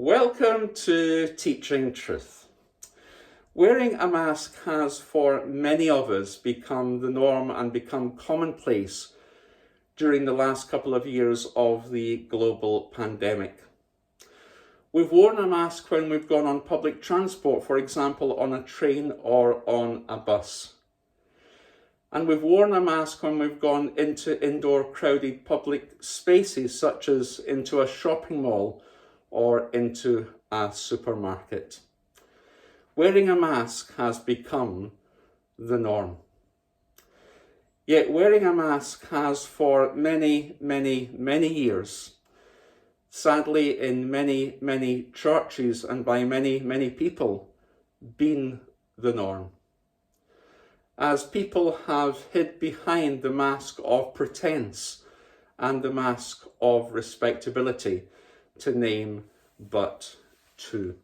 Welcome to Teaching Truth. Wearing a mask has for many of us become the norm and become commonplace during the last couple of years of the global pandemic. We've worn a mask when we've gone on public transport, for example, on a train or on a bus. And we've worn a mask when we've gone into indoor crowded public spaces, such as into a shopping mall or into a supermarket. Wearing a mask has become the norm. Yet wearing a mask has for many years, sadly in many churches and by many people, been the norm. As people have hid behind the mask of pretense and the mask of respectability, to name but two.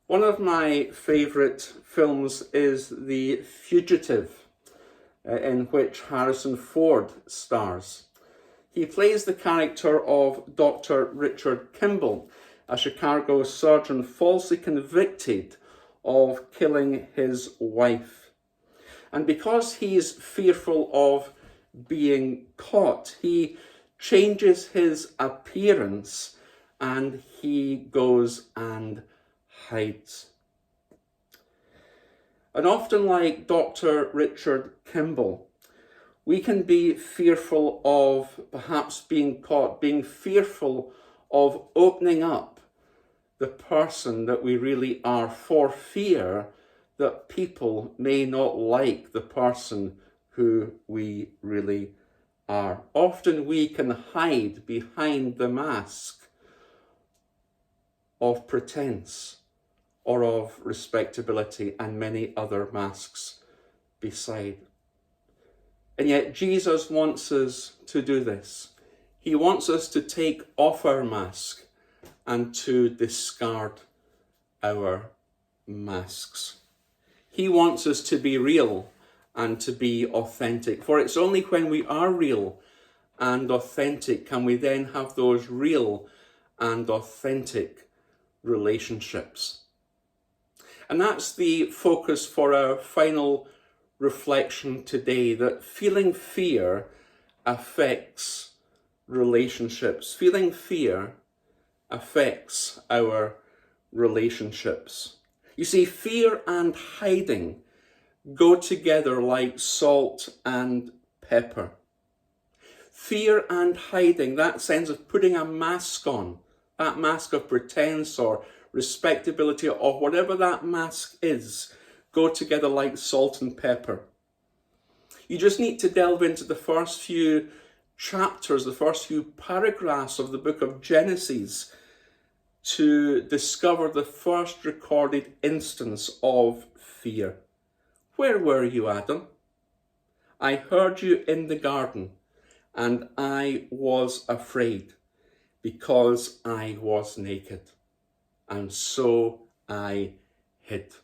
One of my favourite films is The Fugitive, in which Harrison Ford stars. He plays the character of Dr. Richard Kimball, a Chicago surgeon falsely convicted of killing his wife. And because he's fearful of being caught, he changes his appearance and he goes and hides. And often, like Dr. Richard Kimball, we can be fearful of perhaps being caught, being fearful of opening up the person that we really are for fear that people may not like the person who we really are. Often we can hide behind the mask of pretense or of respectability and many other masks beside. And yet Jesus wants us to do this. He wants us to take off our mask and to discard our masks. He wants us to be real and to be authentic. For it's only when we are real and authentic can we then have those real and authentic relationships. And that's the focus for our final reflection today, that feeling fear affects relationships. Feeling fear affects our relationships. You see, fear and hiding go together like salt and pepper. Fear and hiding, that sense of putting a mask on, that mask of pretense or respectability or whatever that mask is, go together like salt and pepper. You just need to delve into the first few chapters, the first few paragraphs of the book of Genesis to discover the first recorded instance of fear. Where were you, Adam? I heard you in the garden, and I was afraid because I was naked, and so I hid.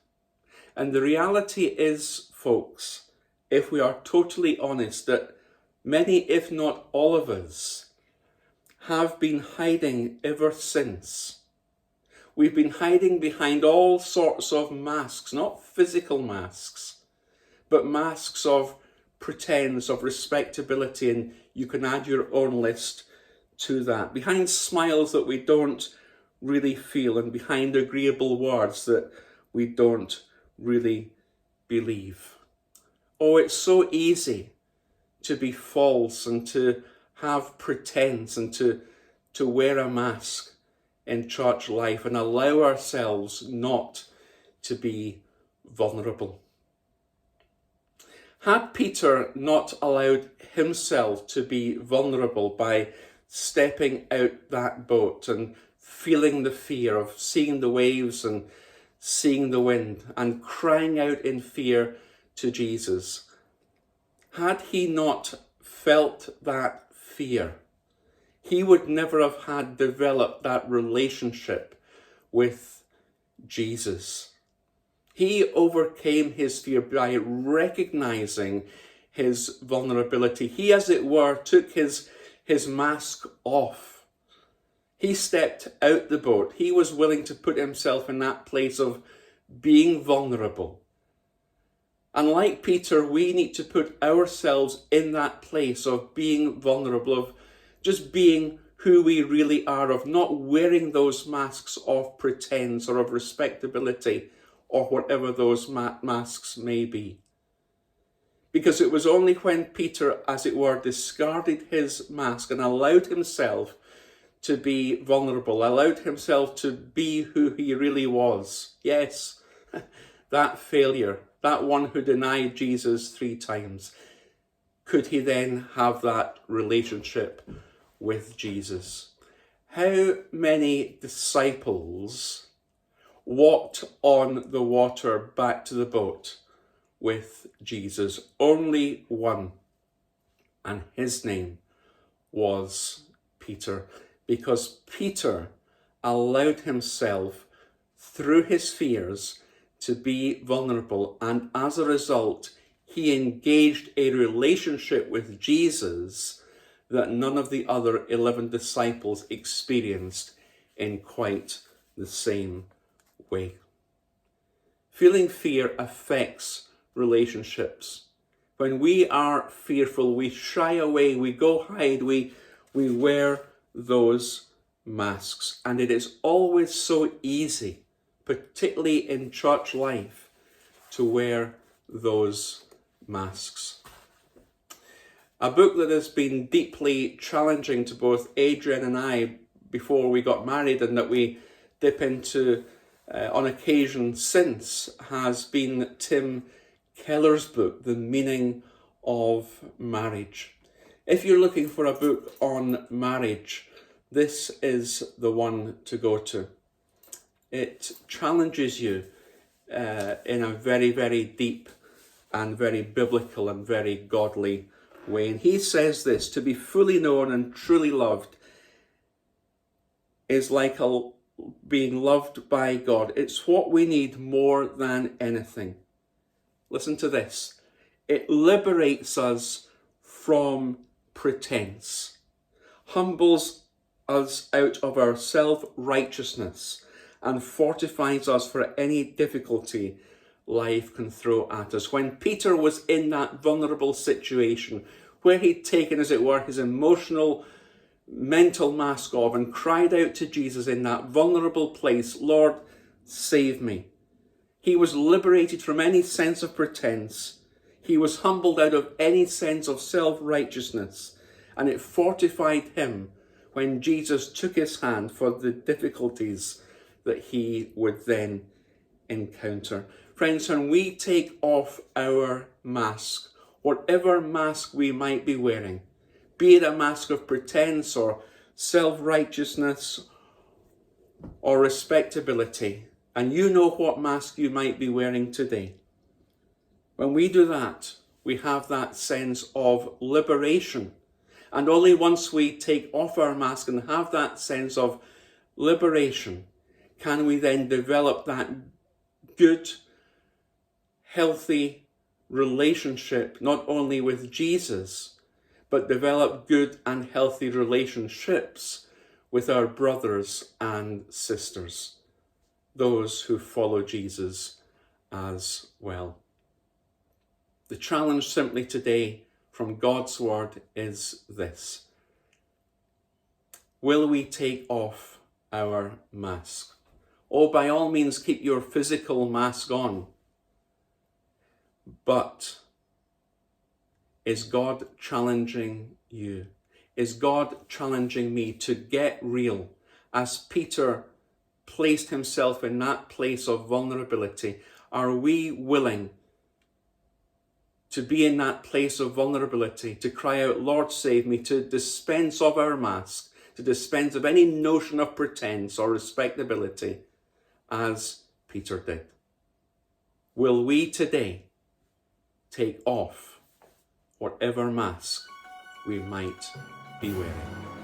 And the reality is, folks, if we are totally honest, that many, if not all of us, have been hiding ever since. We've been hiding behind all sorts of masks, not physical masks, but masks of pretense, of respectability, and you can add your own list to that. Behind smiles that we don't really feel, and behind agreeable words that we don't really believe. Oh, it's so easy to be false and to have pretense and to wear a mask in church life and allow ourselves not to be vulnerable. Had Peter not allowed himself to be vulnerable by stepping out that boat and feeling the fear of seeing the waves and seeing the wind and crying out in fear to Jesus, had he not felt that fear, he would never have had developed that relationship with Jesus. He overcame his fear by recognizing his vulnerability. He, as it were, took his mask off. He stepped out the boat. He was willing to put himself in that place of being vulnerable. And like Peter, we need to put ourselves in that place of being vulnerable, of just being who we really are, of not wearing those masks of pretense or of respectability or whatever those masks may be. Because it was only when Peter, as it were, discarded his mask and allowed himself to be vulnerable, allowed himself to be who he really was. Yes, that failure, that one who denied Jesus 3 times, could he then have that relationship with Jesus? How many disciples walked on the water back to the boat with Jesus? Only one, and his name was Peter, because Peter allowed himself through his fears to be vulnerable, and as a result he engaged a relationship with Jesus that none of the other 11 disciples experienced in quite the same way. Feeling fear affects relationships. When we are fearful, we shy away, we go hide, we wear those masks. And it is always so easy, particularly in church life, to wear those masks. A book that has been deeply challenging to both Adrian and I before we got married, and that we dip into on occasion since, has been Tim Keller's book, The Meaning of Marriage. If you're looking for a book on marriage, this is the one to go to. It challenges you in a very, very deep and very biblical and very godly way. And he says this: to be fully known and truly loved is like being loved by God. It's what we need more than anything. Listen to this. It liberates us from pretense, humbles us out of our self-righteousness, and fortifies us for any difficulty life can throw at us. When Peter was in that vulnerable situation where he'd taken, as it were, his emotional, mental mask off and cried out to Jesus in that vulnerable place, "Lord, save me," he was liberated from any sense of pretense. He was humbled out of any sense of self-righteousness, and it fortified him when Jesus took his hand for the difficulties that he would then encounter. Friends, when we take off our mask, whatever mask we might be wearing, be it a mask of pretense or self-righteousness or respectability, and you know what mask you might be wearing today, when we do that, we have that sense of liberation. And only once we take off our mask and have that sense of liberation can we then develop that good, healthy relationship, not only with Jesus, but develop good and healthy relationships with our brothers and sisters, those who follow Jesus as well. The challenge simply today from God's word is this: will we take off our mask? Oh, by all means, keep your physical mask on. But is God challenging you? Is God challenging me to get real? As Peter placed himself in that place of vulnerability, are we willing to be in that place of vulnerability, to cry out, "Lord, save me," to dispense of our mask, to dispense of any notion of pretense or respectability, as Peter did? Will we today take off whatever mask we might be wearing?